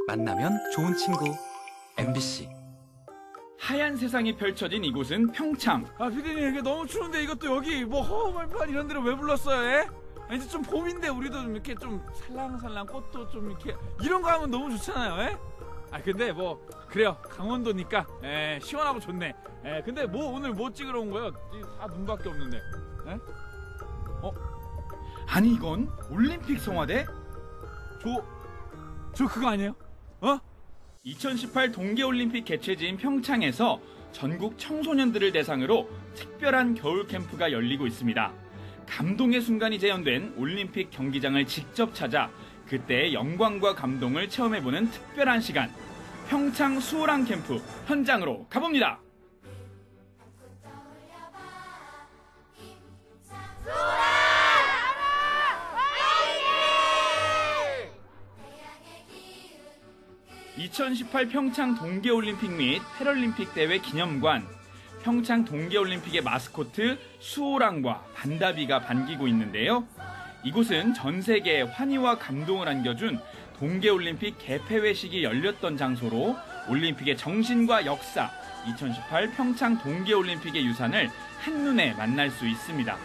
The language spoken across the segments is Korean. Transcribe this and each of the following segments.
만나면 좋은 친구 MBC. 하얀 세상이 펼쳐진 이곳은 평창. 아, 피디님, 이게 너무 추운데 이것도 여기 뭐 허허벌판 이런 데로 왜 불렀어요? 에? 이제 좀 봄인데 우리도 좀 이렇게 좀 살랑살랑 꽃도 좀 이렇게 이런 거 하면 너무 좋잖아요. 에? 아, 근데 뭐 그래요, 강원도니까 시원하고 좋네. 근데 뭐 오늘 뭐 찍으러 온 거예요? 다 눈밖에 없는데. 에? 아니 이건 올림픽 성화대? 저 그거 아니에요? 어? 2018 동계올림픽 개최지인 평창에서 전국 청소년들을 대상으로 특별한 겨울 캠프가 열리고 있습니다. 감동의 순간이 재현된 올림픽 경기장을 직접 찾아 그때의 영광과 감동을 체험해보는 특별한 시간. 평창 수호랑 캠프 현장으로 가봅니다. (2018) 평창 동계올림픽 및 패럴림픽 대회 기념관. 평창 동계올림픽의 마스코트 수호랑과 반다비가 반기고 있는데요. 이곳은 전 세계에 환희와 감동을 안겨준 동계올림픽 개폐회식이 열렸던 장소로 올림픽의 정신과 역사, 2018 평창 동계올림픽의 유산을 한눈에 만날 수 있습니다.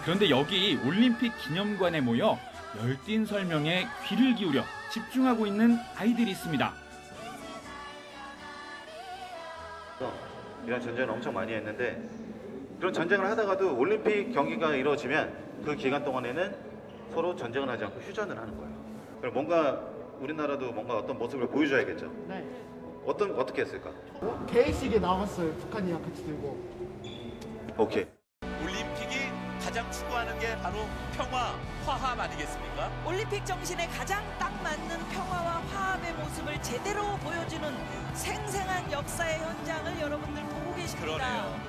그런데 여기 올림픽 기념관에 모여 열띤 설명에 귀를 기울여 집중하고 있는 아이들이 있습니다. 이런 전쟁을 엄청 많이 했는데, 그런 전쟁을 하다가도 올림픽 경기가 이루어지면 그 기간 동안에는 서로 전쟁을 하지 않고 휴전을 하는 거예요. 그럼 뭔가 우리나라도 뭔가 어떤 모습을 보여줘야겠죠. 네. 어떻게 했을까? 개회식에 나갔어요. 북한이랑 같이 들고. 오케이. 올림픽이 가장 추구하는 게 바로 평화, 화합 아니겠습니까? 올림픽 정신에 가장 딱 맞는 평화와 화합의 모습을 제대로 보여주는 생생한 역사의 현장을 여러분들 보고 계십니다. 그러네요.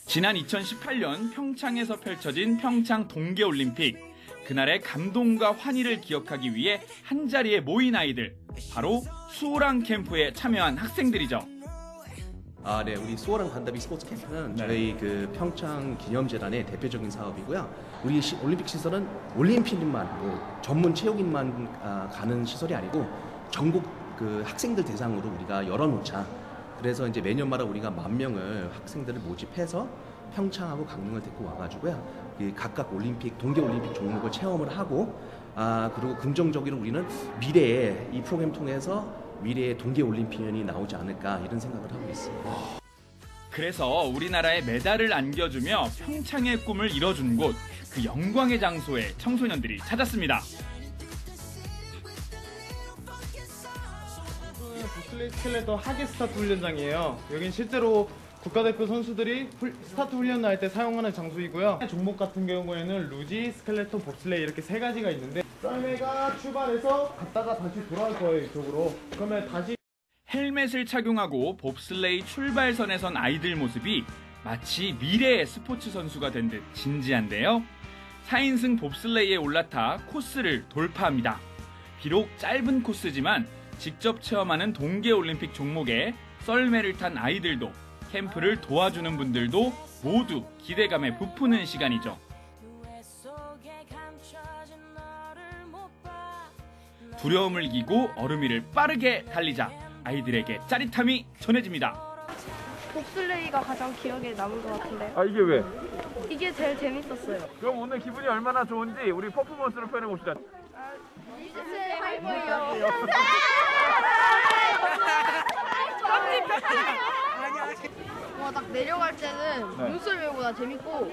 지난 2018년 평창에서 펼쳐진 평창 동계올림픽. 그날의 감동과 환희를 기억하기 위해 한자리에 모인 아이들. 바로 수호랑 캠프에 참여한 학생들이죠. 네, 우리 수호랑 반다비 스포츠 캠프는 저희 그 평창 기념재단의 대표적인 사업이고요. 우리 올림픽 시설은 올림픽인만, 뭐 전문 체육인만 가는 시설이 아니고 전국 그 학생들 대상으로 우리가 열어놓자. 그래서 이제 매년마다 우리가 10,000명을 학생들을 모집해서 평창하고 강릉을 데리고 와가지고요. 각각 올림픽, 동계올림픽 종목을 체험을 하고, 그리고 긍정적으로 우리는 미래에 이 프로그램 통해서 미래의 동계올림픽연이 나오지 않을까 이런 생각을 하고 있습니다. 그래서 우리나라에 메달을 안겨주며 평창의 꿈을 이뤄준 곳, 그 영광의 장소에 청소년들이 찾았습니다. 보슬레이 스켈레톤 하계 스타트 훈련장이에요. 여긴 실제로 국가대표 선수들이 스타트 훈련을 할 때 사용하는 장소이고요. 종목 같은 경우에는 루지, 스켈레톤, 봅슬레이 이렇게 세 가지가 있는데, 썰매가 출발해서 갔다가 다시 돌아올 거예요, 이쪽으로. 그러면 다시 헬멧을 착용하고 봅슬레이 출발선에 선 아이들 모습이 마치 미래의 스포츠 선수가 된 듯 진지한데요. 4인승 봅슬레이에 올라타 코스를 돌파합니다. 비록 짧은 코스지만 직접 체험하는 동계올림픽 종목에 썰매를 탄 아이들도, 캠프를 도와주는 분들도 모두 기대감에 부푸는 시간이죠. 두려움을 이기고 얼음 위를 빠르게 달리자 아이들에게 짜릿함이 전해집니다. 봅슬레이가 가장 기억에 남은 것 같은데요. 아, 이게 왜? 이게 제일 재밌었어요. 그럼 오늘 기분이 얼마나 좋은지 우리 퍼포먼스로 표현해 봅시다. 딱 내려갈 때는 눈썰매보다 재밌고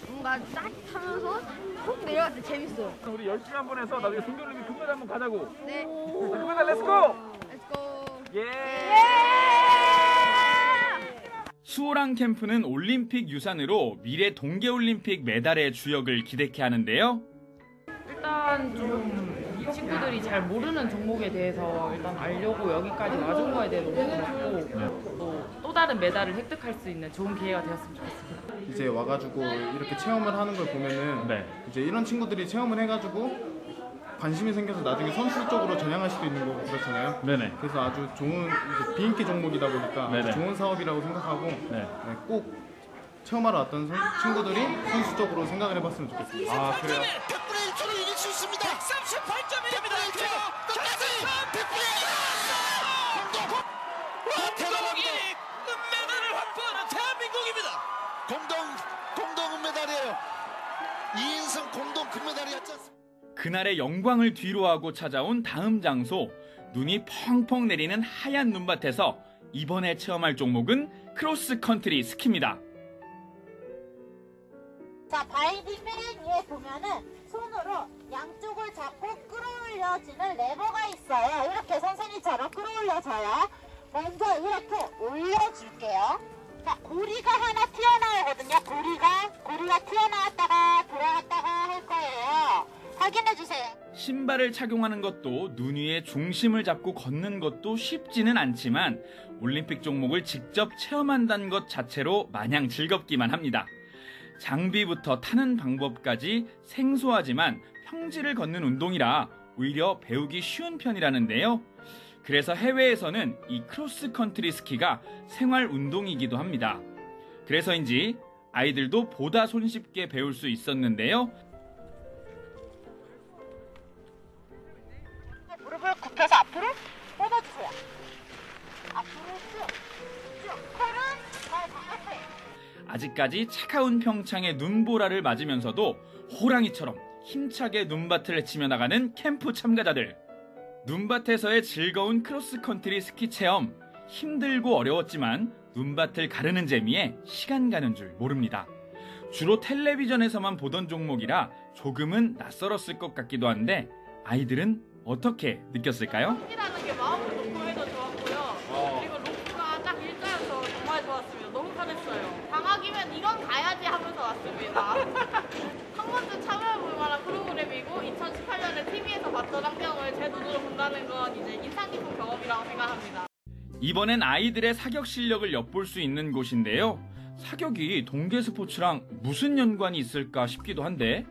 뭔가 짜릿하면서 훅 내려갈 때 재밌어요. 우리 열심히 한번 해서 나중에 동계올림픽 금메달 한번 가자고. 네. 금메달 렛츠고! 렛츠고. 예! 수호랑 캠프는 올림픽 유산으로 미래 동계올림픽 메달의 주역을 기대케 하는데요. 일단 좀 이 친구들이 잘 모르는 종목에 대해서 일단 알려고 여기까지 와준 거에 대해 너무 고맙고, 또 다른 메달을 획득할 수 있는 좋은 기회가 되었으면 좋겠습니다. 이제 와가지고 이렇게 체험을 하는 걸 보면은 이제 이런 친구들이 체험을 해가지고 관심이 생겨서 나중에 선수 쪽으로 전향할 수도 있는 거고 그렇잖아요. 네네. 그래서 아주 좋은 이제 비인기 종목이다 보니까 아주 좋은 사업이라고 생각하고 꼭 체험하러 왔던 친구들이 선수 쪽으로 생각을 해봤으면 좋겠습니다. 아, 그래요? 100분의 1초를 이길 수 있습니다. 138점이 됩니다. 끝까지 대단합니다. 은메달을 확보하는 대한민국입니다. 공동 은메달이에요. 2인승 공동 금메달이었지 않습니까? 그날의 영광을 뒤로하고 찾아온 다음 장소, 눈이 펑펑 내리는 하얀 눈밭에서 이번에 체험할 종목은 크로스컨트리 스키입니다. 자, 바이딩맨 위에 보면은 손으로 양쪽을 잡고 끌어올려지는 레버가 있어요. 이렇게 선생님처럼 끌어올려져요. 먼저 이렇게 올려줄게요. 자, 고리가 하나 튀어나오거든요. 고리가 튀어나왔다가 들어갔다가 할 거예요. 확인해주세요. 신발을 착용하는 것도 눈 위에 중심을 잡고 걷는 것도 쉽지는 않지만 올림픽 종목을 직접 체험한다는 것 자체로 마냥 즐겁기만 합니다. 장비부터 타는 방법까지 생소하지만 평지를 걷는 운동이라 오히려 배우기 쉬운 편이라는데요. 그래서 해외에서는 이 크로스컨트리 스키가 생활 운동이기도 합니다. 그래서인지 아이들도 보다 손쉽게 배울 수 있었는데요. 무릎을 굽혀서 앞으로 뻗어주세요. 앞으로 쭉. 팔은 발 바깥에. 아직까지 차가운 평창의 눈보라를 맞으면서도 호랑이처럼 힘차게 눈밭을 헤치며 나가는 캠프 참가자들. 눈밭에서의 즐거운 크로스컨트리 스키 체험. 힘들고 어려웠지만 눈밭을 가르는 재미에 시간 가는 줄 모릅니다. 주로 텔레비전에서만 보던 종목이라 조금은 낯설었을 것 같기도 한데 아이들은 어떻게 느꼈을까요? 스키라는 게 마음을 놓고 해도 좋았고요. 그리고 로프가 딱 일자여서 정말 좋았습니다. 너무 편했어요. 방학이면 이건 가야지 하면서 왔습니다. 한 번쯤 참여해볼 만한 프로그램이고 2018년에 TV에서 봤던 환경을 제 눈으로 본다는 건 이제 인상 깊은 경험이라고 생각합니다. 이번엔 아이들의 사격 실력을 엿볼 수 있는 곳인데요. 사격이 동계 스포츠랑 무슨 연관이 있을까 싶기도 한데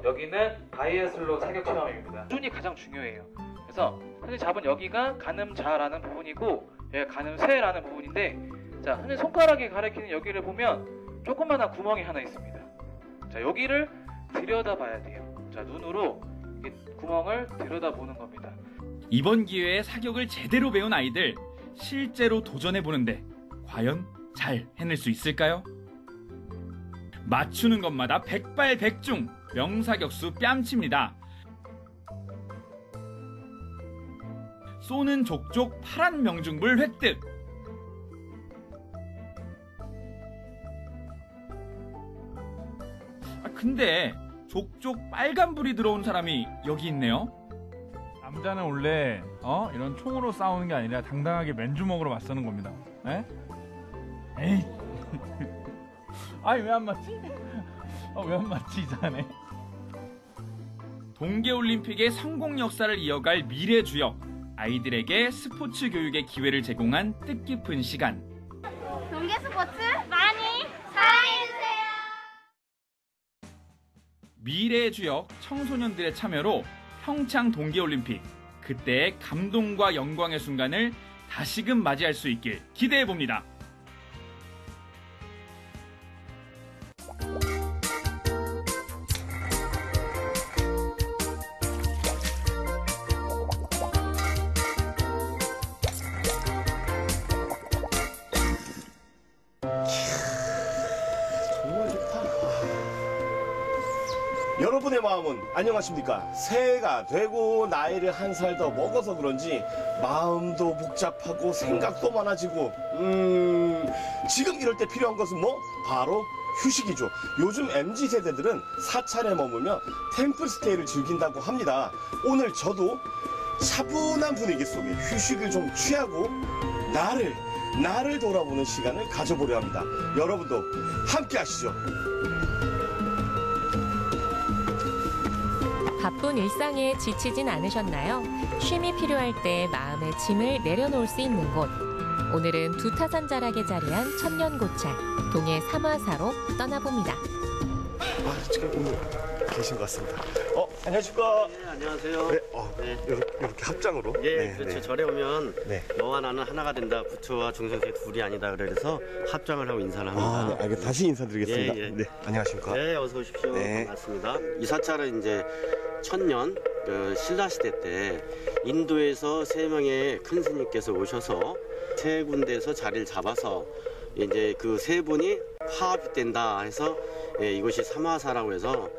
여기는 바이애슬로 사격 체험입니다. 수준이 가장 중요해요. 그래서 흔히 잡은 여기가 가늠자라는 부분이고 여기가 가늠쇠라는 부분인데 자, 흔히 손가락이 가리키는 여기를 보면 조그마한 구멍이 하나 있습니다. 자, 여기를 들여다봐야 돼요. 자, 눈으로 이 구멍을 들여다보는 겁니다. 이번 기회에 사격을 제대로 배운 아이들 실제로 도전해보는데 과연 잘 해낼 수 있을까요? 맞추는 것마다 백발백중, 명사격수 뺨칩니다. 쏘는 족족 파란 명중불 획득. 근데 족족 빨간불이 들어온 사람이 여기 있네요. 남자는 원래 이런 총으로 싸우는 게 아니라 당당하게 맨주먹으로 맞서는 겁니다. 에? 에이. 아니 왜 안 맞지? 왜 안 맞지 이상하네. 동계올림픽의 성공 역사를 이어갈 미래 주역. 아이들에게 스포츠 교육의 기회를 제공한 뜻깊은 시간. 동계 스포츠 많이 사랑해주세요. 미래의 주역 청소년들의 참여로 평창 동계올림픽, 그때의 감동과 영광의 순간을 다시금 맞이할 수 있길 기대해봅니다. 여러분의 마음은 안녕하십니까? 새해가 되고 나이를 한 살 더 먹어서 그런지 마음도 복잡하고 생각도 많아지고 지금 이럴 때 필요한 것은 뭐? 바로 휴식이죠. 요즘 MZ세대들은 사찰에 머물며 템플스테이를 즐긴다고 합니다. 오늘 저도 차분한 분위기 속에 휴식을 좀 취하고 나를 돌아보는 시간을 가져보려 합니다. 여러분도 함께 하시죠. 바쁜 일상에 지치진 않으셨나요? 쉼이 필요할 때 마음의 짐을 내려놓을 수 있는 곳. 오늘은 두타산자락에 자리한 천년고찰 동해 삼화사로 떠나봅니다. 지금 오늘 계신 것 같습니다. 안녕하십니까? 네, 안녕하세요. 네, 이렇게 합장으로. 예, 그렇죠. 절에 오면 너와 나는 하나가 된다. 부처와 중생세 둘이 아니다. 그래서 합장을 하고 인사를 합니다. 네, 알겠습니다. 다시 인사드리겠습니다. 예. 네, 안녕하십니까? 네, 어서 오십시오. 네. 반갑습니다. 이 사찰은 이제 천년, 그 신라 시대 때 인도에서 3명의 큰 스님께서 오셔서 3군데에서 자리를 잡아서 이제 그 3분이 화합이 된다 해서 이곳이 삼화사라고 해서.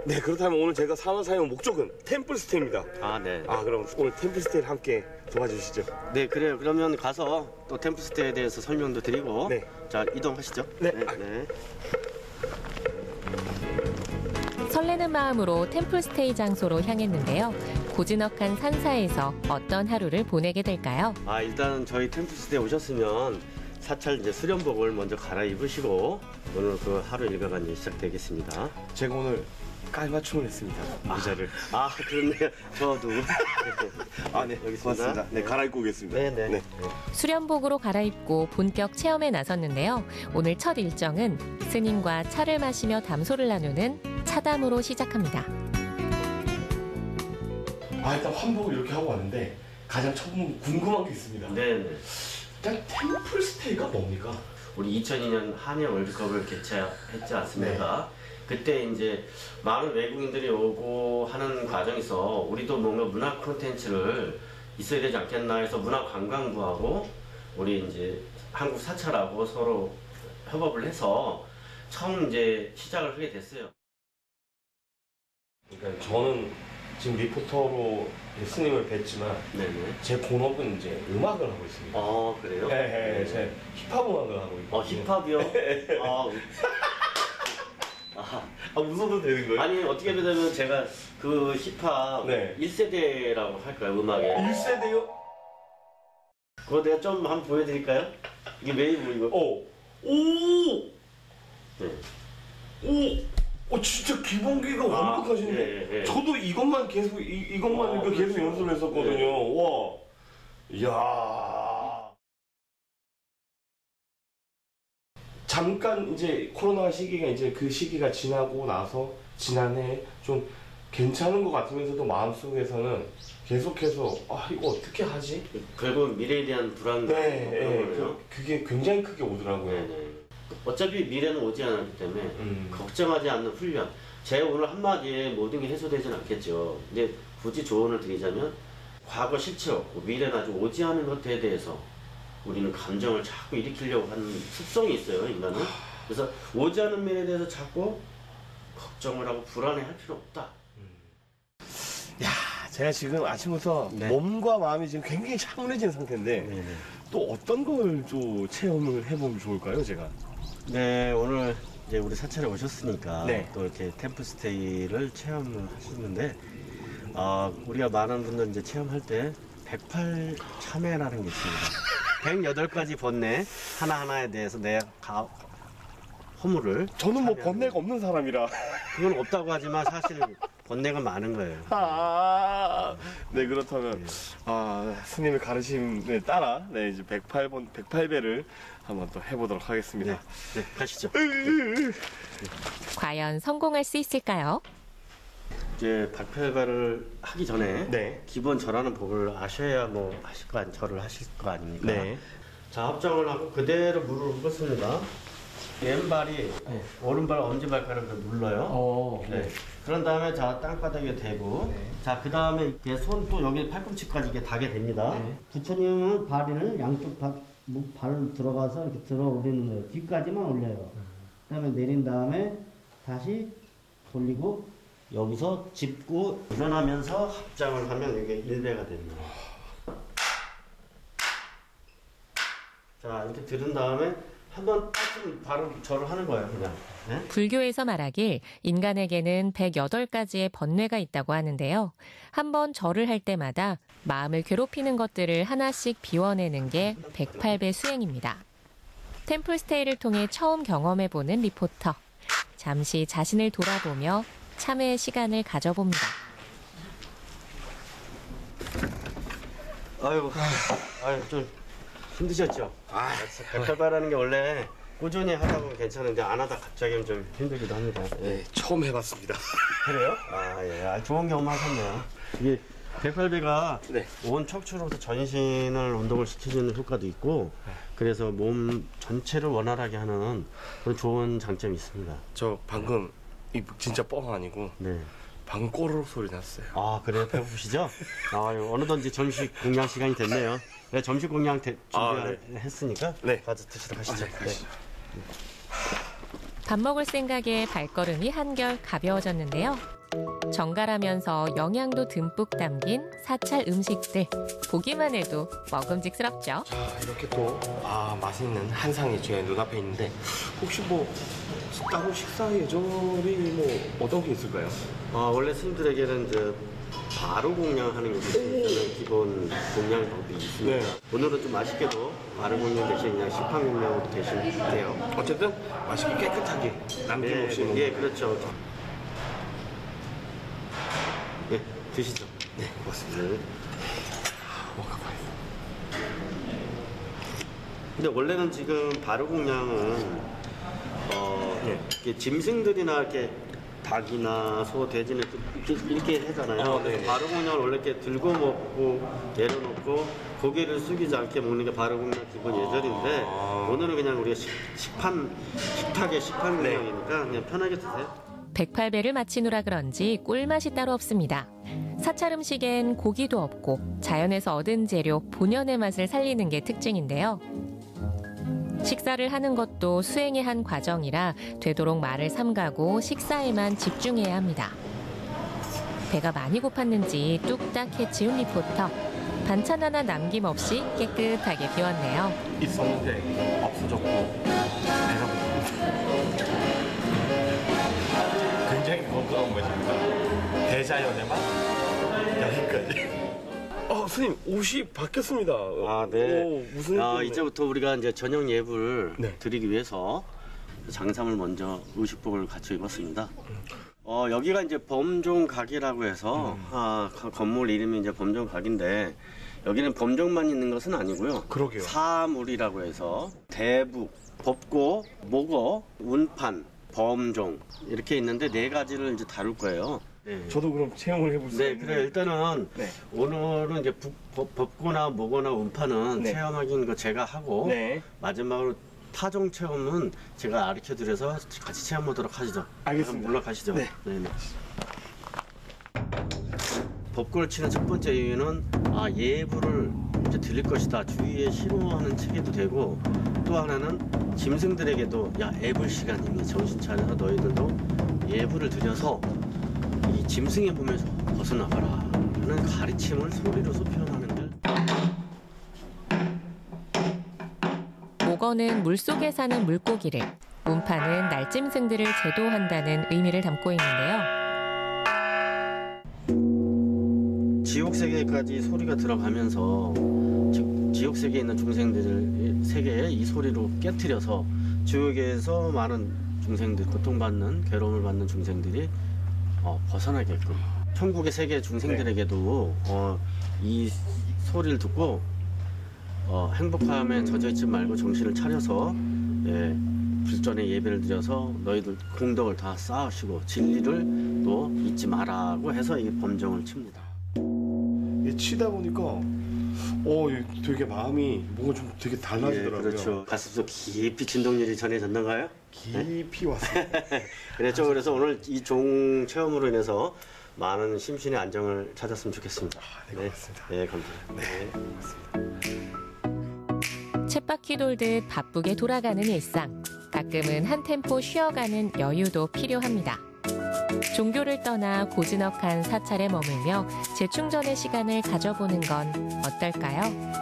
네, 그렇다면 오늘 제가 삼화사의 목적은 템플스테이입니다. 아, 네. 그럼 오늘 템플스테이를 함께 도와주시죠. 네, 그래요. 그러면 가서 또 템플스테이에 대해서 설명도 드리고. 네. 자, 이동하시죠. 네. 네. 설레는 마음으로 템플스테이 장소로 향했는데요. 고즈넉한 산사에서 어떤 하루를 보내게 될까요? 일단 저희 템플스테이에 오셨으면 사찰 이제 수련복을 먼저 갈아입으시고 오늘 그 하루 일과가 이제 시작되겠습니다. 제가 오늘 깔맞춤을 했습니다. 의자를. 그렇네요. 저도. 네, 여기 고맙습니다. 네, 갈아입고 오겠습니다. 네. 수련복으로 갈아입고 본격 체험에 나섰는데요. 오늘 첫 일정은 스님과 차를 마시며 담소를 나누는 차담으로 시작합니다. 일단 환복을 이렇게 하고 왔는데 가장 처음 궁금한 게 있습니다. 네. 일단 템플스테이가 뭡니까? 우리 2002년 한일 월드컵을 개최했지 않습니까? 그때 이제 많은 외국인들이 오고 하는 과정에서 우리도 뭔가 문화 콘텐츠를 있어야 되지 않겠나 해서 문화관광부하고 우리 이제 한국 사찰하고 서로 협업을 해서 처음 이제 시작을 하게 됐어요. 그러니까 저는 지금 리포터로 스님을 뵀지만 제 본업은 이제 음악을 하고 있습니다. 그래요? 네, 제 힙합 음악을 하고 있거든요. 힙합이요? 웃어도 되는 거예요? 아니, 어떻게 되면 제가 그 힙합 1세대라고 할까요, 음악에? 1세대요? 그거 내가 좀 한번 보여드릴까요? 이게 웨이브 이거. 진짜 기본기가 완벽하신데. 저도 이것만 계속 이것만 계속 연습을 했었거든요. 와, 이야. 잠깐 이제 코로나 시기가 이제 그 시기가 지나고 나서 지난해 좀 괜찮은 것 같으면서도 마음속에서는 계속해서 이거 어떻게 하지? 결국 미래에 대한 불안감. 그게 굉장히 크게 오더라고요. 어차피 미래는 오지 않았기 때문에 걱정하지 않는 훈련. 제 오늘 한마디에 모든 게 해소되진 않겠죠. 근데 굳이 조언을 드리자면 과거 실체 없고 미래는 아직 오지 않은 것에 대해서 우리는 감정을 자꾸 일으키려고 하는 습성이 있어요, 인간은. 그래서 오지 않은 미래에 대해서 자꾸 걱정을 하고 불안해할 필요 없다. 제가 지금 아침부터 몸과 마음이 지금 굉장히 차분해진 상태인데 또 어떤 걸 또 체험을 해보면 좋을까요, 제가? 네, 오늘 이제 우리 사찰에 오셨으니까 또 이렇게 템플스테이를 체험을 하시는데 우리가 많은 분들 이제 체험할 때 108참회라는 게 있습니다. 108가지 번뇌 하나하나에 대해서 내 허물을. 저는 뭐 번뇌가 없는 사람이라. 그건 없다고 하지만 사실 번뇌가 많은 거예요. 네, 그렇다면 스님의 가르침에 따라 이제 108배를 한번 또 해보도록 하겠습니다. 네, 가시죠. 과연 성공할 수 있을까요? 이제 108배를 하기 전에 기본 절하는 법을 아셔야 절을 하실 거 아닙니까? 자, 합장을 하고 그대로 무릎을 꿇습니다. 왼발이 오른발 엄지발가락을 눌러요. 그런 다음에 자, 땅바닥에 대고 자, 그 다음에 손 또 여기 팔꿈치까지 이렇게 닿게 됩니다. 부처님은 발을 양쪽 발 들어가서 이렇게 들어 올리는 거예요. 뒤까지만 올려요. 그 다음에 내린 다음에 다시 돌리고 여기서 짚고 일어나면서 합장을 하면 이게 1배가 됩니다. 자, 이렇게 들은 다음에 한번 바로 절을 하는 거예요, 그냥. 불교에서 말하길 인간에게는 108가지의 번뇌가 있다고 하는데요. 한번 절을 할 때마다 마음을 괴롭히는 것들을 하나씩 비워내는 게 108배 수행입니다. 템플스테이를 통해 처음 경험해보는 리포터. 잠시 자신을 돌아보며 참회의 시간을 가져봅니다. 아유, 좀 힘드셨죠? 108배라는 게 원래 꾸준히 하다 보면 괜찮은데 안 하다 갑자기 좀 힘들기도 합니다. 처음 해봤습니다. 그래요? 좋은 경험 하셨네요. 이게 108배가 온 척추로부터 전신을 운동을 시켜주는 효과도 있고 그래서 몸 전체를 원활하게 하는 그런 좋은 장점이 있습니다. 저 방금 진짜 뻥 아니고 방금 꼬르륵 소리 났어요. 아, 그래요? 배고프시죠? 어느덧 이제 점심 공양 시간이 됐네요. 네, 점심 공양 준비했으니까 가서 드시러 가시죠. 가시죠. 밥 먹을 생각에 발걸음이 한결 가벼워졌는데요. 정갈하면서 영양도 듬뿍 담긴 사찰 음식들. 보기만 해도 먹음직스럽죠. 이렇게 또 맛있는 한상이 제 눈앞에 있는데 혹시 뭐 따로 식사 예절이 뭐 어떤 게 있을까요? 원래 스님들에게는 이제 바로 공양하는 게 있어요. 기본 공양 방법이 있습니다. 오늘은 좀 맛있게도 바로 공양 대신 그냥 시판 공양으로 대신 돼요. 어쨌든 맛있게 깨끗하게 남김없이. 예, 그렇죠. 예, 드시죠. 네, 고맙습니다. 먹어봐요. 근데 원래는 지금 바로 공양은 이렇게 짐승들이나 이렇게 닭이나 소, 돼지는 이렇게 하잖아요. 바로 공양을 원래 이렇게 들고 먹고 내려놓고 고개를 숙이지 않게 먹는 게 바로 공양 기본 예절인데 오늘은 그냥 우리가 식탁의 시판 공양이니까 그냥 편하게 드세요. 108배를 마치노라 그런지 꿀맛이 따로 없습니다. 사찰 음식엔 고기도 없고 자연에서 얻은 재료 본연의 맛을 살리는 게 특징인데요. 식사를 하는 것도 수행의 한 과정이라 되도록 말을 삼가고 식사에만 집중해야 합니다. 배가 많이 고팠는지 뚝딱 해치운 리포터. 반찬 하나 남김없이 깨끗하게 비웠네요. 있었는데 없어졌고 배가 고픕니다. 굉장히 부끄러운 것입니다. 대자연의 맛 여기까지. 스님 옷이 바뀌었습니다. 네. 무슨 이제부터 우리가 이제 저녁 예불 드리기 위해서 장삼을 먼저 의식복을 갖춰 입었습니다. 여기가 이제 범종각이라고 해서 건물 이름이 이제 범종각인데 여기는 범종만 있는 것은 아니고요. 그러게요. 사물이라고 해서 대북, 법고, 목어, 운판, 범종 이렇게 있는데 4가지를 이제 다룰 거예요. 저도 그럼 체험을 해볼 수 있나요? 그래 일단은 오늘은 이제 법고나 목어나 운판은 체험하기는 거 제가 하고 마지막으로 타종 체험은 제가 가르쳐 드려서 같이 체험하도록 하시죠. 알겠습니다. 올라가시죠. 네. 법고를 치는 첫 번째 이유는 예불을 이제 드릴 것이다. 주위에 싫어하는 체계도 되고 또 하나는 짐승들에게도 예불 시간이니 정신 차려서 너희들도 예불을 드려서 이 짐승의 몸에서 벗어나가라 하는 가르침을 소리로서 표현하는데 목어는 물속에 사는 물고기를, 운판은 날짐승들을 제도한다는 의미를 담고 있는데요. 지옥세계까지 소리가 들어가면서 지옥세계에 있는 중생들을 세계에 이 소리로 깨트려서 지옥에서 많은 중생들, 고통받는, 괴로움을 받는 중생들이 벗어나게끔 천국의 세계 중생들에게도 이 소리를 듣고 행복함에 젖어있지 말고 정신을 차려서 불전에 예배를 드려서 너희들 공덕을 다 쌓으시고 진리를 또 잊지 마라고 해서 이 범정을 칩니다. 치다 보니까 되게 마음이 뭔가 좀 되게 달라지더라고요. 그렇죠. 가슴속 깊이 진동률이 전해졌는가요? 깊이 왔어요. 그랬죠. 그래서 오늘 이 종 체험으로 인해서 많은 심신의 안정을 찾았으면 좋겠습니다. 고맙습니다. 네, 감사합니다. 쳇바퀴 돌듯 바쁘게 돌아가는 일상. 가끔은 한 템포 쉬어가는 여유도 필요합니다. 종교를 떠나 고즈넉한 사찰에 머물며 재충전의 시간을 가져보는 건 어떨까요?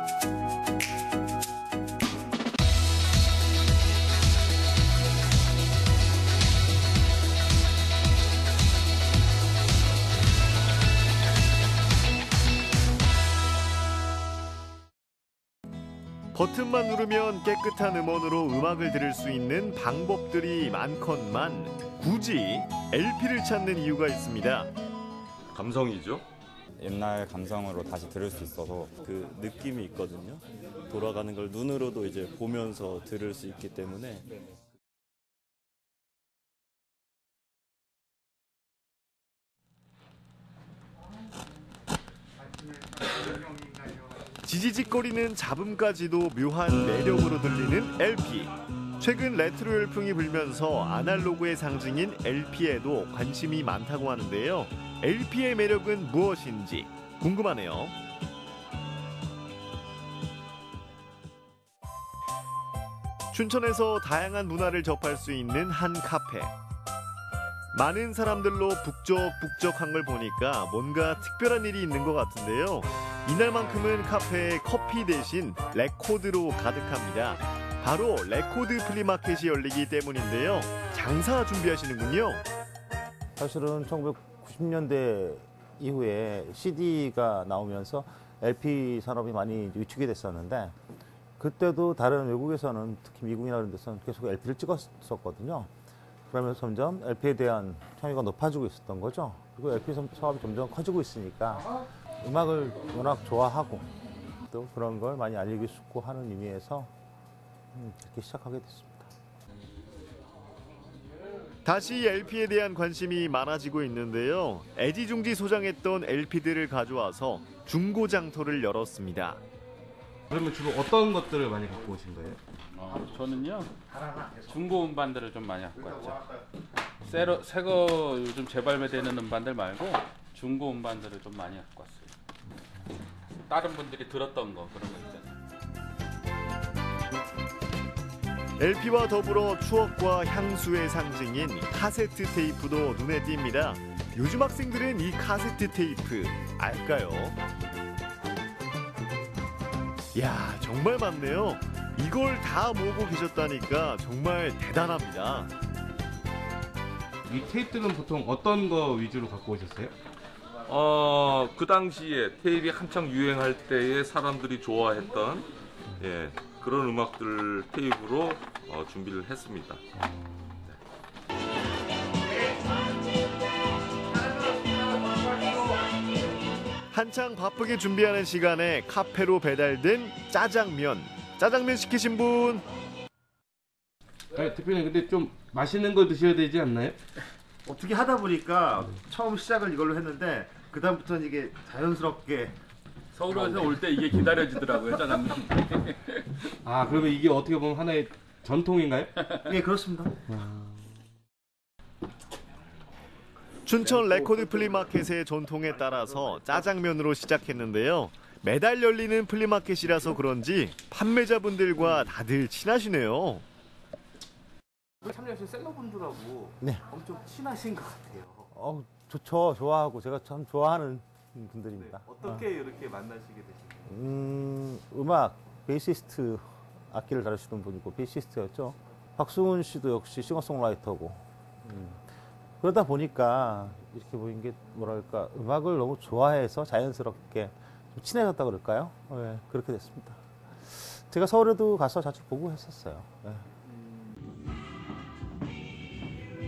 버튼만 누르면 깨끗한 음원으로 음악을 들을 수 있는 방법들이 많건만 굳이 LP를 찾는 이유가 있습니다. 감성이죠. 옛날 감성으로 다시 들을 수 있어서 그 느낌이 있거든요. 돌아가는 걸 눈으로도 이제 보면서 들을 수 있기 때문에. 지지직거리는 잡음까지도 묘한 매력으로 들리는 LP. 최근 레트로 열풍이 불면서 아날로그의 상징인 LP에도 관심이 많다고 하는데요. LP의 매력은 무엇인지 궁금하네요. 춘천에서 다양한 문화를 접할 수 있는 한 카페. 많은 사람들로 북적북적한 걸 보니까 뭔가 특별한 일이 있는 것 같은데요. 이날만큼은 카페에 커피 대신 레코드로 가득합니다. 바로 레코드 플리마켓이 열리기 때문인데요. 장사 준비하시는군요. 사실은 1990년대 이후에 CD가 나오면서 LP 산업이 많이 위축이 됐었는데 그때도 다른 외국에서는 특히 미국이나 이런 데서는 계속 LP를 찍었었거든요. 그러면서 점점 LP에 대한 향유가 높아지고 있었던 거죠. 그리고 LP 사업이 점점 커지고 있으니까 음악을 워낙 좋아하고 또 그런 걸 많이 알리고 싶고 하는 의미에서 이렇게 시작하게 됐습니다. 다시 LP에 대한 관심이 많아지고 있는데요. 애지중지 소장했던 LP들을 가져와서 중고장터를 열었습니다. 그러면 주로 어떤 것들을 많이 갖고 오신 거예요? 저는요 중고 음반들을 좀 많이 갖고 왔죠. 새거 요즘 재발매되는 음반들 말고 중고 음반들을 좀 많이 갖고 왔어요. 다른 분들이 들었던 거 그런 거 있잖아요. LP와 더불어 추억과 향수의 상징인 카세트 테이프도 눈에 띕니다. 요즘 학생들은 이 카세트 테이프 알까요? 이야, 정말 많네요. 이걸 다 모으고 계셨다니까 정말 대단합니다. 이 테이프는 보통 어떤 거 위주로 갖고 오셨어요? 그 당시에 테이프가 한창 유행할 때에 사람들이 좋아했던 그런 음악들 테이프로 준비를 했습니다. 한창 바쁘게 준비하는 시간에 카페로 배달된 짜장면. 짜장면 시키신 분? 대표님 근데 좀 맛있는 거 드셔야 되지 않나요? 어떻게 하다 보니까 처음 시작을 이걸로 했는데 그 다음부터는 이게 자연스럽게 서울에서 올 때 이게 기다려지더라고요, 짜장면. 아, 그러면 이게 어떻게 보면 하나의 전통인가요? 네, 그렇습니다. 춘천 레코드 플리마켓의 전통에 따라서 짜장면으로 시작했는데요. 매달 열리는 플리마켓이라서 그런지 판매자분들과 다들 친하시네요. 참여하신 셀러분들하고 네. 엄청 친하신 것 같아요. 좋죠. 좋아하고 제가 참 좋아하는 분들입니다. 어떻게 이렇게 만나시게 되신 거예요? 음악, 베이시스트 악기를 다루시는 분이고 베이시스트였죠. 박수훈 씨도 역시 싱어송라이터고 그러다 보니까 이렇게 보인 게 뭐랄까 음악을 너무 좋아해서 자연스럽게 좀 친해졌다 그럴까요? 네, 그렇게 됐습니다. 제가 서울에도 가서 자주 보고 했었어요. 네.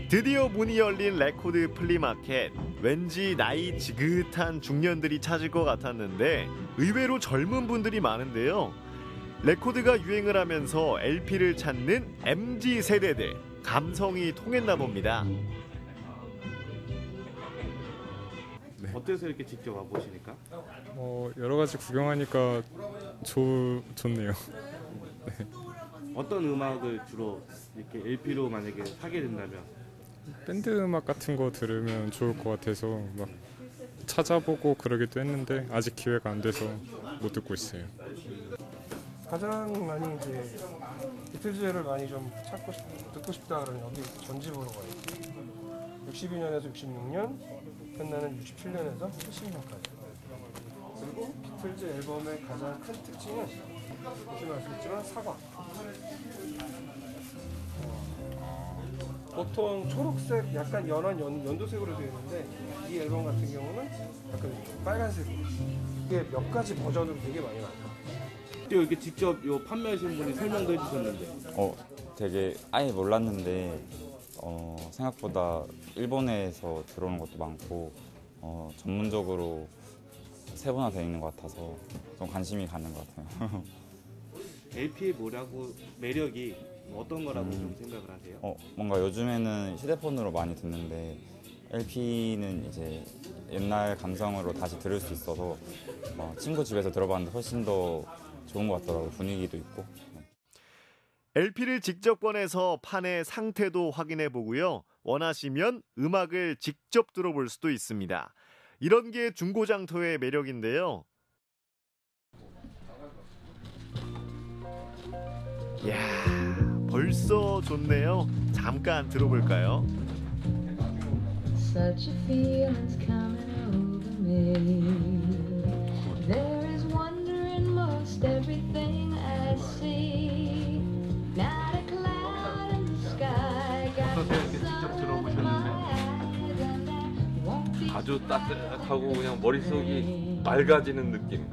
드디어 문이 열린 레코드 플리마켓. 왠지 나이 지긋한 중년들이 찾을 것 같았는데 의외로 젊은 분들이 많은데요. 레코드가 유행을 하면서 LP를 찾는 MZ 세대들. 감성이 통했나 봅니다. 네. 어때서 이렇게 직접 와보시니까? 여러 가지 구경하니까 좋네요. 네. 어떤 음악을 주로 이렇게 LP로 만약에 사게 된다면? 밴드 음악 같은 거 들으면 좋을 것 같아서 막 찾아보고 그러기도 했는데 아직 기회가 안 돼서 못 듣고 있어요. 가장 많이 이제 비틀즈를 많이 좀 듣고 싶다 그러면 여기 전집으로 가요. 62년에서 66년, 끝나는 67년에서 70년까지. 그리고 비틀즈 앨범의 가장 큰 특징은 보시면 아시겠지만 사과. 보통 초록색, 약간 연한 연두색으로 되어 있는데 이 앨범 같은 경우는 약간 빨간색으로. 이게 몇 가지 버전으로 되게 많이 나와요. 이렇게 직접 판매하시는 분이 설명도 해주셨는데. 되게 아예 몰랐는데 생각보다 일본에서 들어오는 것도 많고 전문적으로 세분화되어 있는 것 같아서 좀 관심이 가는 것 같아요. LP의 매력이 어떤 거라고 좀 생각을 하세요? 뭔가 요즘에는 휴대폰으로 많이 듣는데 LP는 이제 옛날 감성으로 다시 들을 수 있어서 친구 집에서 들어봤는데 훨씬 더 좋은 것 같더라고요. 분위기도 있고. LP를 직접 꺼내서 판의 상태도 확인해 보고요. 원하시면 음악을 직접 들어볼 수도 있습니다. 이런 게 중고장터의 매력인데요. 이야, 벌써 좋네요. 잠깐 들어볼까요? Such a feeling's coming over me. There is wonder in most everything I see. Not a cloud in the sky. 어떠세요? 이렇게 직접 들어보셨는데 아주 따뜻하고 그냥 머릿속이 맑아지는 느낌.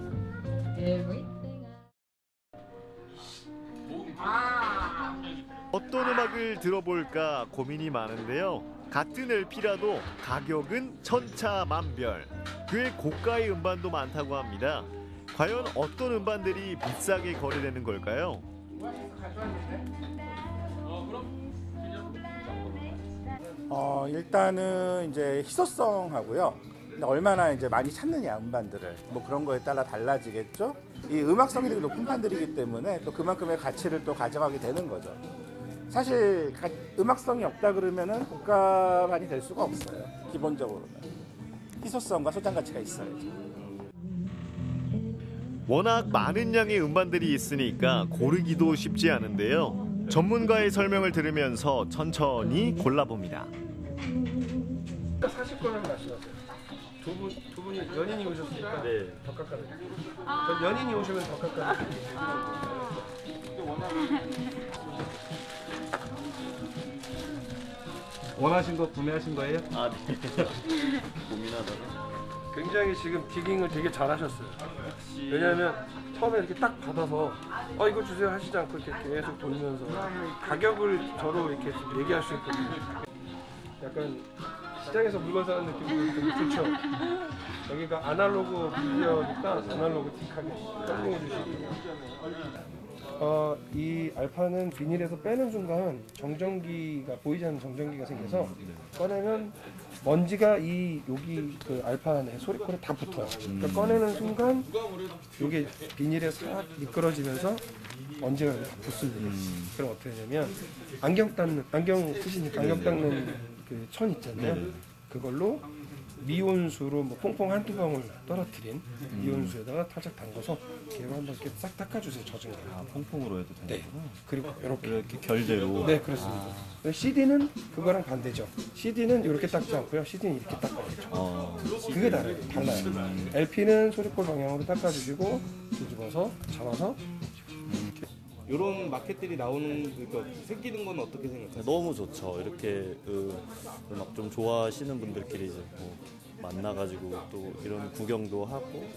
어떤 음악을 들어볼까 고민이 많은데요. 같은 LP라도 가격은 천차만별. 꽤 고가의 음반도 많다고 합니다. 과연 어떤 음반들이 비싸게 거래되는 걸까요? 일단은 이제 희소성하고요. 얼마나 이제 많이 찾느냐 음반들을 뭐 그런 거에 따라 달라지겠죠. 이 음악성이 되게 높은 판들이기 때문에 또 그만큼의 가치를 또 가져가게 되는 거죠. 사실 음악성이 없다 그러면은 고가판이 될 수가 없어요. 기본적으로는 희소성과 소장 가치가 있어야죠. 워낙 많은 양의 음반들이 있으니까 고르기도 쉽지 않은데요. 전문가의 설명을 들으면서 천천히 골라봅니다. 사실 거는 말씀하세요. 두 분이 연인이 오셨으니까 더 깎아드릴게요. 전 연인이 오시면 더 깎아드릴게요. 원하신 거 구매하신 거예요? 아, 네. 고민하다가. 굉장히 지금 디깅을 되게 잘하셨어요. 왜냐하면 처음에 이렇게 딱 받아서 이거 주세요 하시지 않고 이렇게 계속 돌면서 가격을 저로 이렇게 얘기할 수 있거든요. 약간 시장에서 물건 사는 느낌이 되게 좋죠. 여기가 아날로그 미디어니까 아날로그 틱하게 설명해 주시고요. 이 알파는 비닐에서 빼는 순간 정전기가 보이지 않는 정전기가 생겨서 꺼내면 먼지가 여기 그 알파 안에 소리콜에 다 붙어요. 그러니까 꺼내는 순간 이게 비닐에 싹 미끄러지면서 먼지가 붙습니다. 그럼 어떻게 되냐면 안경 쓰시니까 안경 닦는 그 천 있잖아요. 그걸로 미온수로 뭐 퐁퐁 한두 방울 떨어뜨린 미온수에다가 살짝 담궈서 걔를 한번 이렇게 싹 닦아주세요. 젖은 거. 퐁퐁으로 해도 되는구나. 네. 그리고 이렇게 결대로. 네, 그렇습니다. CD는 그거랑 반대죠. CD는 이렇게 닦지 않고요. CD는 이렇게 닦아야죠. 그게 달라요. LP는 소리콜 방향으로 닦아주시고 뒤집어서 잡아서 이런 마켓들이 생기는 건 어떻게 생각하세요? 너무 좋죠. 이렇게 음악 좀 좋아하시는 분들끼리 이제 뭐 만나가지고 또 이런 구경도 하고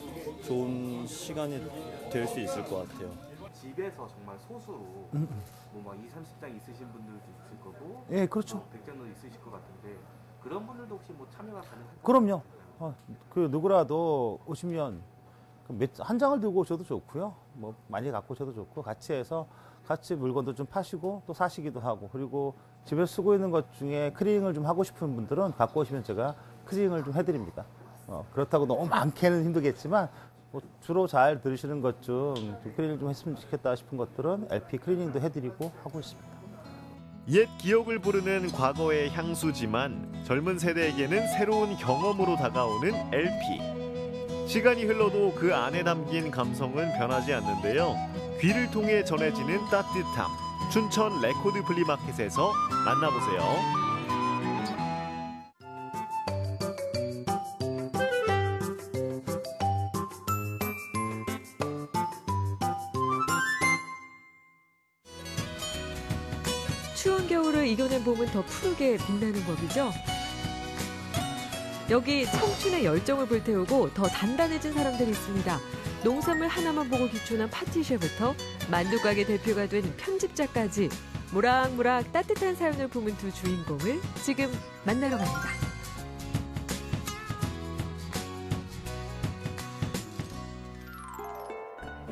좋은 시간이 될 수 있을 것 같아요. 집에서 정말 소수로 뭐 막 20, 30장 있으신 분들도 있을 거고, 예, 그렇죠. 100장도 있으실 것 같은데 그런 분들도 혹시 뭐 참여가 가능할까요? 그럼요. 그 누구라도 오시면 한 장을 들고 오셔도 좋고요. 뭐 많이 갖고 오셔도 좋고 같이 해서 같이 물건도 좀 파시고 또 사시기도 하고, 그리고 집에 쓰고 있는 것 중에 클리닝을 좀 하고 싶은 분들은 갖고 오시면 제가 클리닝을 좀 해드립니다. 그렇다고 너무 많게는 힘들겠지만 뭐 주로 잘 들으시는 것 중 클리닝 좀 했으면 좋겠다 싶은 것들은 LP 클리닝도 해드리고 하고 있습니다. 옛 기억을 부르는 과거의 향수지만 젊은 세대에게는 새로운 경험으로 다가오는 LP. 시간이 흘러도 그 안에 담긴 감성은 변하지 않는데요. 귀를 통해 전해지는 따뜻함. 춘천 레코드 플리마켓에서 만나보세요. 추운 겨울을 이겨낸 봄은 더 푸르게 빛나는 법이죠. 여기 청춘의 열정을 불태우고 더 단단해진 사람들이 있습니다. 농산물 하나만 보고 기촌한 파티셰부터 만두가게 대표가 된 편집자까지 모락모락 따뜻한 사연을 품은 두 주인공을 지금 만나러 갑니다.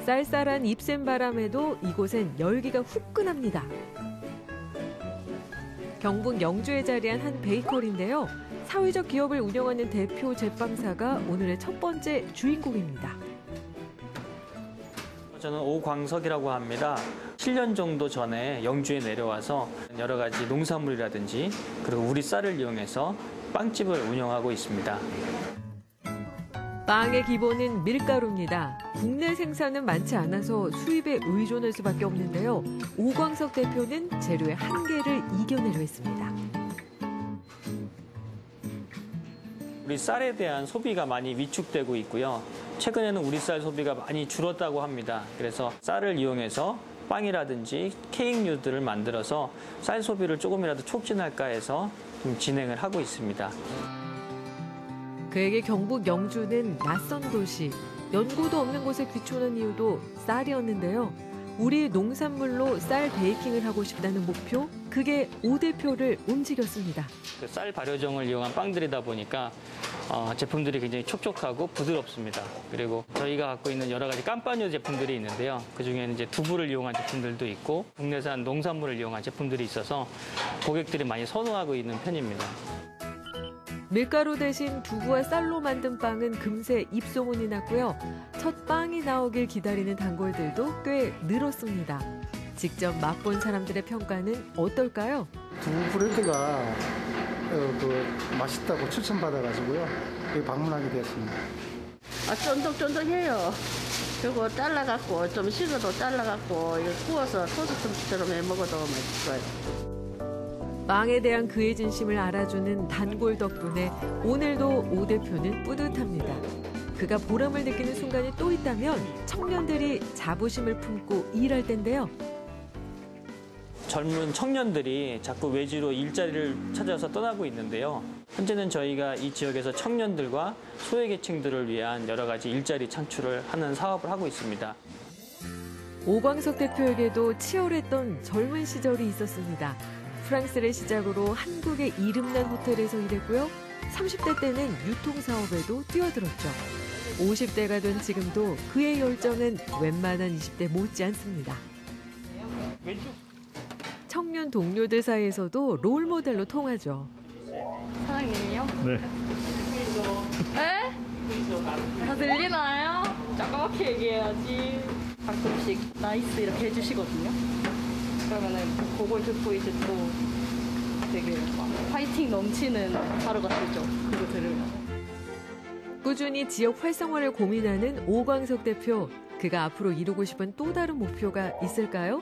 쌀쌀한 입샘 바람에도 이곳엔 열기가 후끈합니다. 경북 영주에 자리한 한 베이커리인데요. 사회적 기업을 운영하는 대표 제빵사가 오늘의 첫 번째 주인공입니다. 저는 오광석이라고 합니다. 7년 정도 전에 영주에 내려와서 여러 가지 농산물이라든지 그리고 우리 쌀을 이용해서 빵집을 운영하고 있습니다. 빵의 기본은 밀가루입니다. 국내 생산은 많지 않아서 수입에 의존할 수밖에 없는데요. 오광석 대표는 재료의 한계를 이겨내려 했습니다. 우리 쌀에 대한 소비가 많이 위축되고 있고요. 최근에는 우리 쌀 소비가 많이 줄었다고 합니다. 그래서 쌀을 이용해서 빵이라든지 케이크류들을 만들어서 쌀 소비를 조금이라도 촉진할까 해서 좀 진행을 하고 있습니다. 그에게 경북 영주는 낯선 도시, 연고도 없는 곳에 귀촌한 이유도 쌀이었는데요. 우리 농산물로 쌀 베이킹을 하고 싶다는 목표, 그게 오 대표를 움직였습니다. 쌀 발효정을 이용한 빵들이다 보니까 제품들이 굉장히 촉촉하고 부드럽습니다. 그리고 저희가 갖고 있는 여러 가지 깜빠뉴 제품들이 있는데요. 그중에는 이제 두부를 이용한 제품들도 있고 국내산 농산물을 이용한 제품들이 있어서 고객들이 많이 선호하고 있는 편입니다. 밀가루 대신 두부와 쌀로 만든 빵은 금세 입소문이 났고요. 첫 빵이 나오길 기다리는 단골들도 꽤 늘었습니다. 직접 맛본 사람들의 평가는 어떨까요? 두부 브레드가 맛있다고 추천받아가지고요. 여기 방문하게 되었습니다. 쫀득쫀득해요. 그리고 잘라갖고 좀 식어도 잘라갖고 이거 구워서 토스트처럼 해 먹어도 맛있어요. 빵에 대한 그의 진심을 알아주는 단골 덕분에 오늘도 오 대표는 뿌듯합니다. 그가 보람을 느끼는 순간이 또 있다면 청년들이 자부심을 품고 일할 텐데요. 젊은 청년들이 자꾸 외지로 일자리를 찾아서 떠나고 있는데요. 현재는 저희가 이 지역에서 청년들과 소외계층들을 위한 여러 가지 일자리 창출을 하는 사업을 하고 있습니다. 오광석 대표에게도 치열했던 젊은 시절이 있었습니다. 프랑스를 시작으로 한국의 이름난 호텔에서 일했고요. 30대 때는 유통사업에도 뛰어들었죠. 50대가 된 지금도 그의 열정은 웬만한 20대 못지않습니다. 청년 동료들 사이에서도 롤모델로 통하죠. 사장님이요? 네. 에? 다 들리나요? 조그맣게 얘기해야지. 가끔씩 나이스 이렇게 해주시거든요. 그러면은 그걸 듣고 이제 또 되게 파이팅 넘치는 하루가 되죠. 그거 들으면. 꾸준히 지역 활성화를 고민하는 오광석 대표. 그가 앞으로 이루고 싶은 또 다른 목표가 있을까요?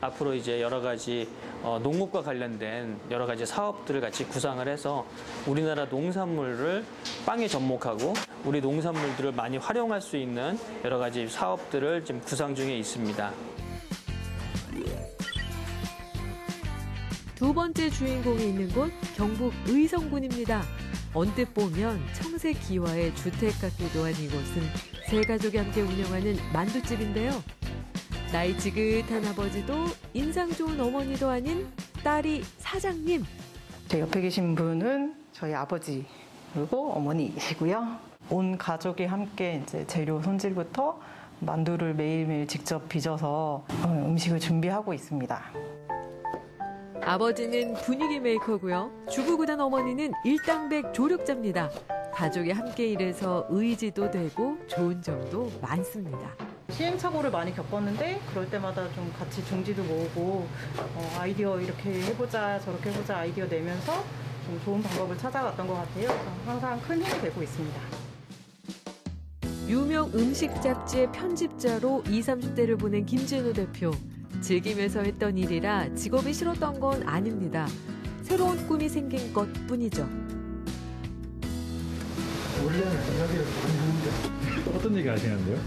앞으로 이제 여러 가지 농업과 관련된 여러 가지 사업들을 같이 구상을 해서 우리나라 농산물을 빵에 접목하고 우리 농산물들을 많이 활용할 수 있는 여러 가지 사업들을 지금 구상 중에 있습니다. 두 번째 주인공이 있는 곳 경북 의성군입니다. 언뜻 보면 청색 기와의 주택 같기도 한 이곳은 세 가족이 함께 운영하는 만두집인데요. 나이 지긋한 아버지도 인상 좋은 어머니도 아닌 딸이 사장님. 제 옆에 계신 분은 저희 아버지 그리고 어머니이시고요. 온 가족이 함께 이제 재료 손질부터 만두를 매일매일 직접 빚어서 음식을 준비하고 있습니다. 아버지는 분위기 메이커고요. 주부구단 어머니는 일당백 조력자입니다. 가족이 함께 일해서 의지도 되고 좋은 점도 많습니다. 시행착오를 많이 겪었는데 그럴 때마다 좀 같이 중지도 모으고 아이디어 이렇게 해보자 저렇게 해보자 아이디어 내면서 좀 좋은 방법을 찾아갔던 것 같아요. 항상 큰 힘이 되고 있습니다. 유명 음식 잡지의 편집자로 20, 30대를 보낸 김진우 대표. 즐기면서 했던 일이라 직업이 싫었던 건 아닙니다. 새로운 꿈이 생긴 것뿐이죠. 원래는 이야기를 많이 하는데 어떤 얘기 하시는데요?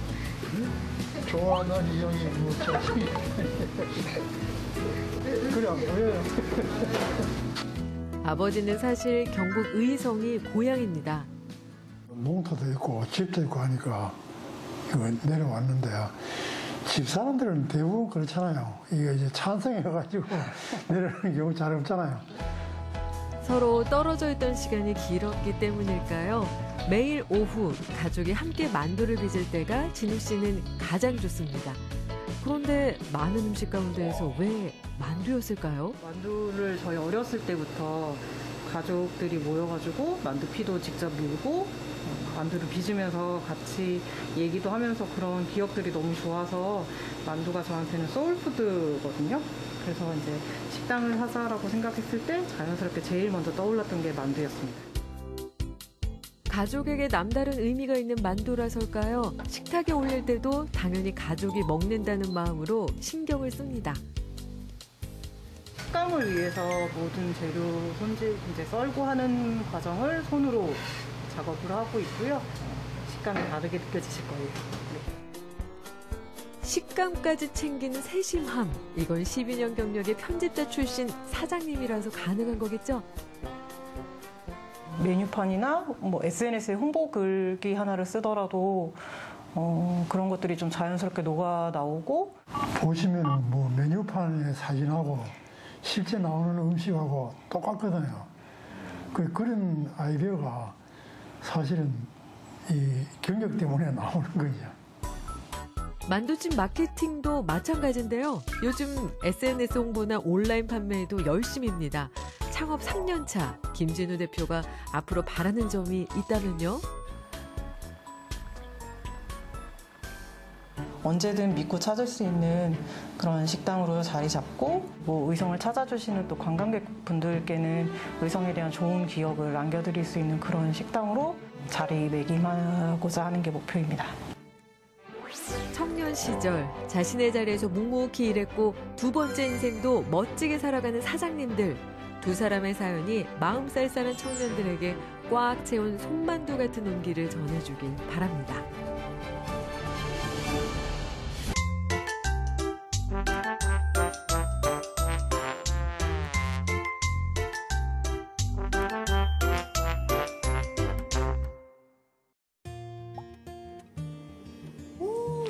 좋아하는 이형이 무척 그냥 왜? 아버지는 사실 경북 의성이 고향입니다. 농토도 있고 집도 있고 하니까 이거 내려왔는데 집 사람들은 대부분 그렇잖아요. 이게 이제 찬성해가지고 내려오는 경우 잘 없잖아요. 서로 떨어져 있던 시간이 길었기 때문일까요? 매일 오후 가족이 함께 만두를 빚을 때가 진우 씨는 가장 좋습니다. 그런데 많은 음식 가운데에서 왜 만두였을까요? 만두를 저희 어렸을 때부터 가족들이 모여가지고 만두피도 직접 밀고 만두를 빚으면서 같이 얘기도 하면서 그런 기억들이 너무 좋아서 만두가 저한테는 소울푸드거든요. 그래서 이제 식당을 하자라고 생각했을 때 자연스럽게 제일 먼저 떠올랐던 게 만두였습니다. 가족에게 남다른 의미가 있는 만두라서일까요? 식탁에 올릴 때도 당연히 가족이 먹는다는 마음으로 신경을 씁니다. 식감을 위해서 모든 재료 손질, 이제 썰고 하는 과정을 손으로 작업을 하고 있고요. 식감이 다르게 느껴지실 거예요. 식감까지 챙기는 세심함. 이건 12년 경력의 편집자 출신 사장님이라서 가능한 거겠죠? 메뉴판이나 뭐 SNS에 홍보 글귀 하나를 쓰더라도 그런 것들이 좀 자연스럽게 녹아 나오고 보시면 뭐 메뉴판의 사진하고 실제 나오는 음식하고 똑같거든요. 그런 아이디어가 사실은 이 경력 때문에 나오는 거죠. 만두집 마케팅도 마찬가지인데요. 요즘 SNS 홍보나 온라인 판매에도 열심입니다. 창업 3년 차 김진우 대표가 앞으로 바라는 점이 있다면요? 언제든 믿고 찾을 수 있는 그런 식당으로 자리 잡고 뭐 의성을 찾아주시는 또 관광객분들께는 의성에 대한 좋은 기억을 남겨드릴 수 있는 그런 식당으로 자리매김하고자 하는 게 목표입니다. 청년 시절 자신의 자리에서 묵묵히 일했고 두 번째 인생도 멋지게 살아가는 사장님들. 두 사람의 사연이 마음 쌀쌀한 청년들에게 꽉 채운 손만두 같은 온기를 전해주길 바랍니다.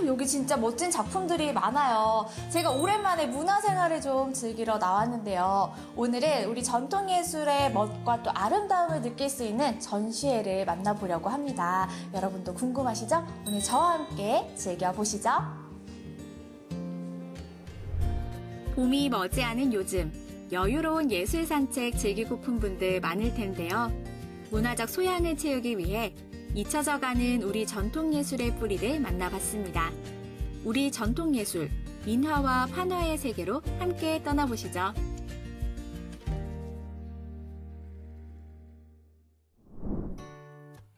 여기 진짜 멋진 작품들이 많아요. 제가 오랜만에 문화생활을 좀 즐기러 나왔는데요. 오늘은 우리 전통예술의 멋과 또 아름다움을 느낄 수 있는 전시회를 만나보려고 합니다. 여러분도 궁금하시죠? 오늘 저와 함께 즐겨보시죠. 봄이 머지않은 요즘 여유로운 예술 산책 즐기고픈 분들 많을 텐데요. 문화적 소양을 채우기 위해 잊혀져가는 우리 전통예술의 뿌리를 만나봤습니다. 우리 전통예술, 민화와 판화의 세계로 함께 떠나보시죠.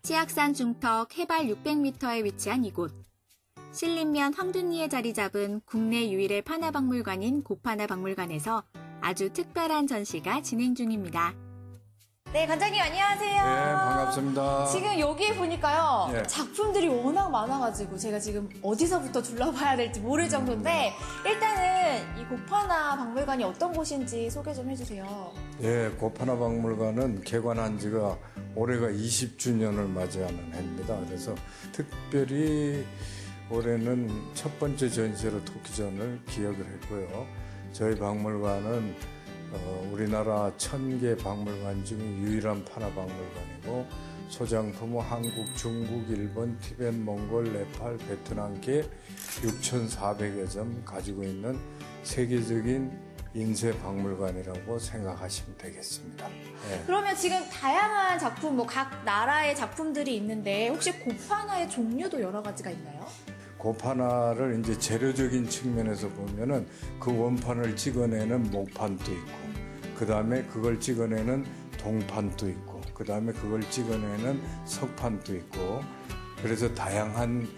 치악산 중턱 해발 600m에 위치한 이곳. 신림면 황둔리에 자리 잡은 국내 유일의 판화박물관인 고판화박물관에서 아주 특별한 전시가 진행 중입니다. 네, 관장님 안녕하세요. 네, 반갑습니다. 지금 여기 보니까요. 예. 작품들이 워낙 많아가지고 제가 지금 어디서부터 둘러봐야 될지 모를 정도인데 일단은 이 고판화 박물관이 어떤 곳인지 소개 좀 해주세요. 예, 고판화박물관은 개관한 지가 올해가 20주년을 맞이하는 해입니다. 그래서 특별히 올해는 첫 번째 전시로 토끼전을 기획을 했고요. 저희 박물관은 우리나라 1000개 박물관 중 유일한 판화박물관이고 소장품은 한국, 중국, 일본, 티벳, 몽골, 네팔, 베트남계 6,400여 점 가지고 있는 세계적인 인쇄 박물관이라고 생각하시면 되겠습니다. 네. 그러면 지금 다양한 작품, 뭐 각 나라의 작품들이 있는데 혹시 고판화의 종류도 여러 가지가 있나요? 고판화를 이제 재료적인 측면에서 보면은 그 원판을 찍어내는 목판도 있고, 그 다음에 그걸 찍어내는 동판도 있고, 그 다음에 그걸 찍어내는 석판도 있고, 그래서 다양한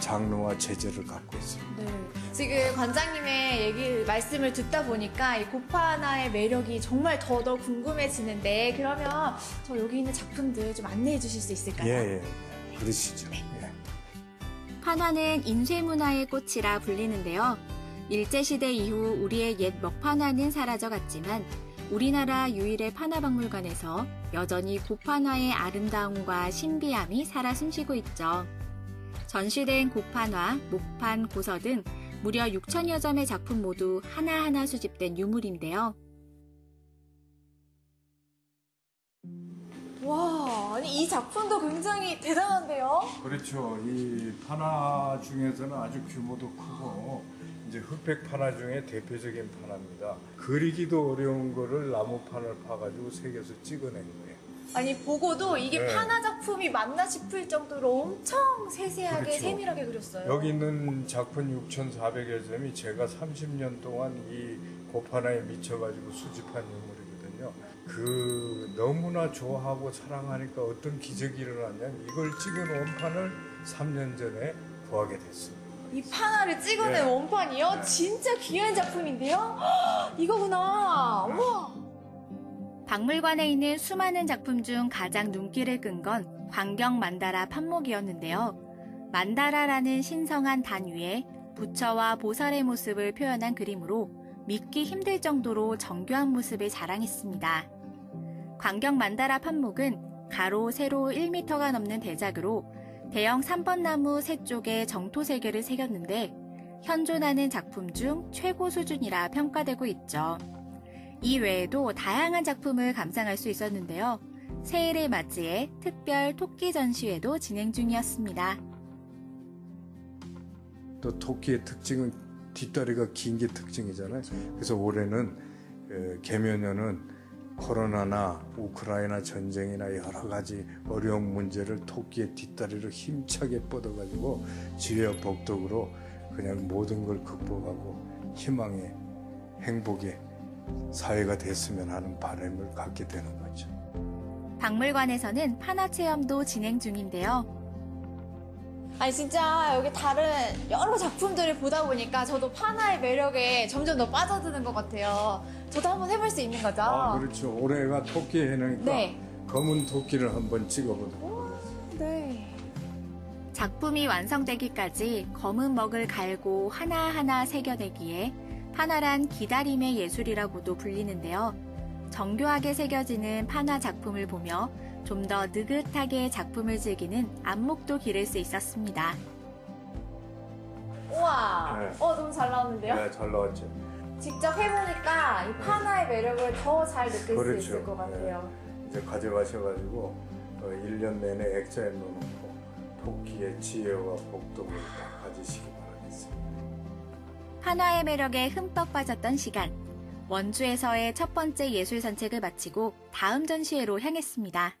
장르와 재질을 갖고 있습니다. 네. 지금 관장님의 말씀을 듣다 보니까 이 고판화의 매력이 정말 더더 궁금해지는데 그러면 저 여기 있는 작품들 좀 안내해 주실 수 있을까요? 예. 그러시죠. 네. 판화는 인쇄문화의 꽃이라 불리는데요. 일제시대 이후 우리의 옛 먹판화는 사라져갔지만 우리나라 유일의 판화박물관에서 여전히 고판화의 아름다움과 신비함이 살아 숨쉬고 있죠. 전시된 고판화, 목판, 고서 등 무려 6,000여 점의 작품 모두 하나하나 수집된 유물인데요. 와, 아니 이 작품도 굉장히 대단한데요? 그렇죠. 이 판화 중에서는 아주 규모도 크고 이제 흑백 판화 중에 대표적인 판화입니다. 그리기도 어려운 거를 나무판을 파가지고 새겨서 찍어낸 거예요. 아니 보고도 이게 네. 판화 작품이 맞나 싶을 정도로 엄청 세세하게 그렇죠. 세밀하게 그렸어요. 여기 있는 작품 6,400여 점이 제가 30년 동안 이 고판화에 미쳐가지고 수집한 유물이거든요. 그 너무나 좋아하고 사랑하니까 어떤 기적이 일어났냐면 이걸 찍은 원판을 3년 전에 구하게 됐어요. 이 판화를 찍어낸 네. 원판이요? 진짜 귀한 작품인데요? 헉, 이거구나. 우와. 박물관에 있는 수많은 작품 중 가장 눈길을 끈 건 광경 만다라 판목이었는데요. 만다라라는 신성한 단 위에 부처와 보살의 모습을 표현한 그림으로 믿기 힘들 정도로 정교한 모습을 자랑했습니다. 광경 만다라 판목은 가로, 세로 1m가 넘는 대작으로 대형 3번 나무 3쪽에 정토 세계를 새겼는데 현존하는 작품 중 최고 수준이라 평가되고 있죠. 이 외에도 다양한 작품을 감상할 수 있었는데요. 새해를 맞이해 특별 토끼 전시회도 진행 중이었습니다. 또 토끼의 특징은 뒷다리가 긴 게 특징이잖아요. 그래서 올해는 개묘년은 코로나나 우크라이나 전쟁이나 여러 가지 어려운 문제를 토끼의 뒷다리로 힘차게 뻗어가지고 지혜와 복덕으로 그냥 모든 걸 극복하고 희망의 행복의 사회가 됐으면 하는 바람을 갖게 되는 거죠. 박물관에서는 판화 체험도 진행 중인데요. 아니 진짜 여기 다른 여러 작품들을 보다 보니까 저도 판화의 매력에 점점 더 빠져드는 것 같아요. 저도 한번 해볼 수 있는 거죠? 아, 그렇죠. 올해가 토끼 해니까 네. 검은 토끼를 한번 찍어보도록 하겠습니다. 네. 작품이 완성되기까지 검은 먹을 갈고 하나하나 새겨내기에 판화란 기다림의 예술이라고도 불리는데요. 정교하게 새겨지는 판화 작품을 보며 좀 더 느긋하게 작품을 즐기는 안목도 기를 수 있었습니다. 우와, 네. 너무 잘 나오는데요? 네, 잘 나왔죠. 직접 해보니까 이 판화의 매력을 더 잘 느낄 그렇죠. 수 있을 것 같아요. 이제 가져가셔가지고 1년 내내 액자에 넣어놓고 토끼의 지혜와 복덕을 다 가지시기 바라겠습니다. 판화의 매력에 흠뻑 빠졌던 시간. 원주에서의 첫 번째 예술 산책을 마치고 다음 전시회로 향했습니다.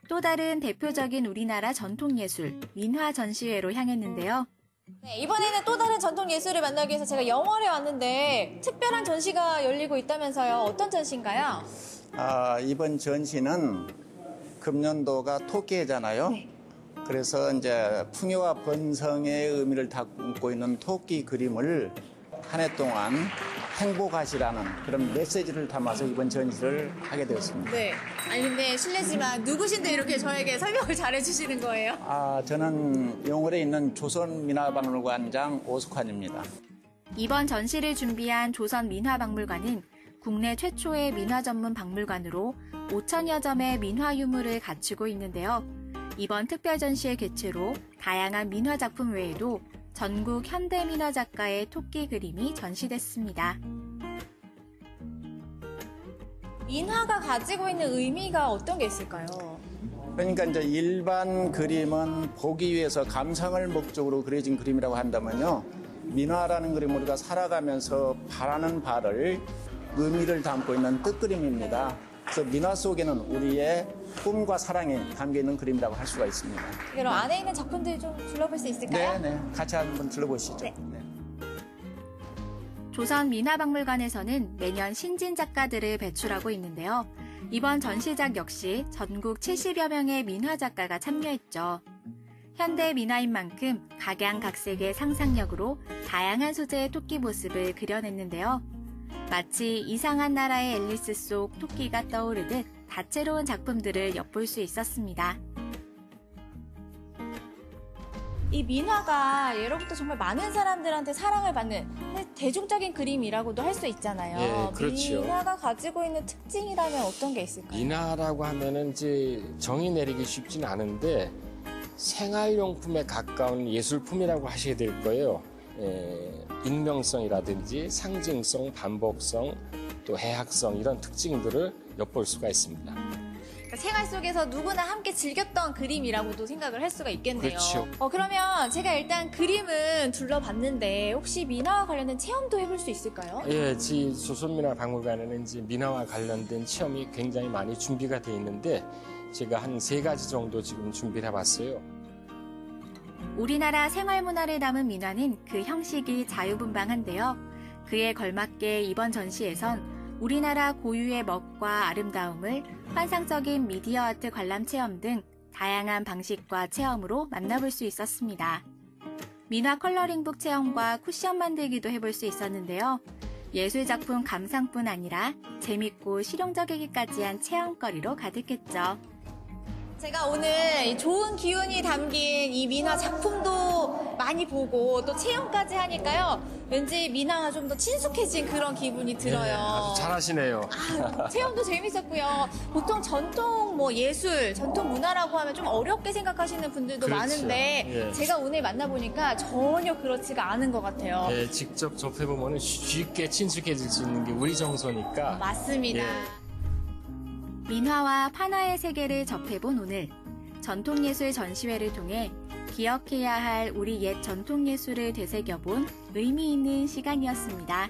또 다른 대표적인 우리나라 전통예술, 민화 전시회로 향했는데요. 네, 이번에는 또 다른 전통 예술을 만나기 위해서 제가 영월에 왔는데 특별한 전시가 열리고 있다면서요. 어떤 전시인가요? 이번 전시는 금년도가 토끼해잖아요. 네. 그래서 이제 풍요와 번성의 의미를 담고 있는 토끼 그림을 한 해 동안 행복하시라는 그런 메시지를 담아서 이번 전시를 하게 되었습니다. 네. 아니 근데 실례지만 누구신데 이렇게 저에게 설명을 잘해주시는 거예요? 저는 영월에 있는 조선민화박물관장 오숙환입니다. 이번 전시를 준비한 조선민화박물관은 국내 최초의 민화 전문 박물관으로 5천여 점의 민화 유물을 갖추고 있는데요. 이번 특별 전시의 개최로 다양한 민화 작품 외에도 전국 현대 민화 작가의 토끼 그림이 전시됐습니다. 민화가 가지고 있는 의미가 어떤 게 있을까요? 그러니까 이제 일반 그림은 보기 위해서 감상을 목적으로 그려진 그림이라고 한다면요. 민화라는 그림은 우리가 살아가면서 바라는 바를 의미를 담고 있는 뜻그림입니다. 그래서 민화 속에는 우리의 꿈과 사랑이 담겨있는 그림이라고 할 수가 있습니다. 그럼 안에 있는 작품들 좀 둘러볼 수 있을까요? 네, 같이 한번 둘러보시죠. 네. 조선민화박물관에서는 매년 신진 작가들을 배출하고 있는데요. 이번 전시작 역시 전국 70여 명의 민화 작가가 참여했죠. 현대 민화인 만큼 각양각색의 상상력으로 다양한 소재의 토끼 모습을 그려냈는데요. 마치 이상한 나라의 앨리스 속 토끼가 떠오르듯 다채로운 작품들을 엿볼 수 있었습니다. 이 민화가 예로부터 정말 많은 사람들한테 사랑을 받는 대중적인 그림이라고도 할 수 있잖아요. 예, 그렇죠. 민화가 가지고 있는 특징이라면 어떤 게 있을까요? 민화라고 하면은 이제 정의 내리기 쉽진 않은데 생활용품에 가까운 예술품이라고 하셔야 될 거예요. 익명성이라든지 상징성, 반복성, 또 해학성 이런 특징들을 엿볼 수가 있습니다. 생활 속에서 누구나 함께 즐겼던 그림이라고도 생각을 할 수가 있겠네요. 그렇죠. 그러면 제가 일단 그림은 둘러봤는데 혹시 민화와 관련된 체험도 해볼 수 있을까요? 예, 조선민화박물관에는 이제 민화와 관련된 체험이 굉장히 많이 준비가 돼 있는데 제가 한 3가지 정도 지금 준비를 해봤어요. 우리나라 생활문화를 담은 민화는 그 형식이 자유분방한데요. 그에 걸맞게 이번 전시에선 우리나라 고유의 멋과 아름다움을 환상적인 미디어 아트 관람 체험 등 다양한 방식과 체험으로 만나볼 수 있었습니다. 민화 컬러링북 체험과 쿠션 만들기도 해볼 수 있었는데요. 예술작품 감상뿐 아니라 재밌고 실용적이기까지 한 체험거리로 가득했죠. 제가 오늘 좋은 기운이 담긴 이 민화 작품도 많이 보고 또 체험까지 하니까요. 왠지 민화가 좀 더 친숙해진 그런 기분이 들어요. 네, 아주 잘하시네요. 체험도 재밌었고요. 보통 전통 예술, 전통 문화라고 하면 좀 어렵게 생각하시는 분들도 그렇죠. 많은데 예. 제가 오늘 만나보니까 전혀 그렇지가 않은 것 같아요. 네, 직접 접해보면 쉽게 친숙해질 수 있는 게 우리 정서니까. 맞습니다. 예. 민화와 판화의 세계를 접해본 오늘 전통예술 전시회를 통해 기억해야 할 우리 옛 전통예술을 되새겨본 의미 있는 시간이었습니다.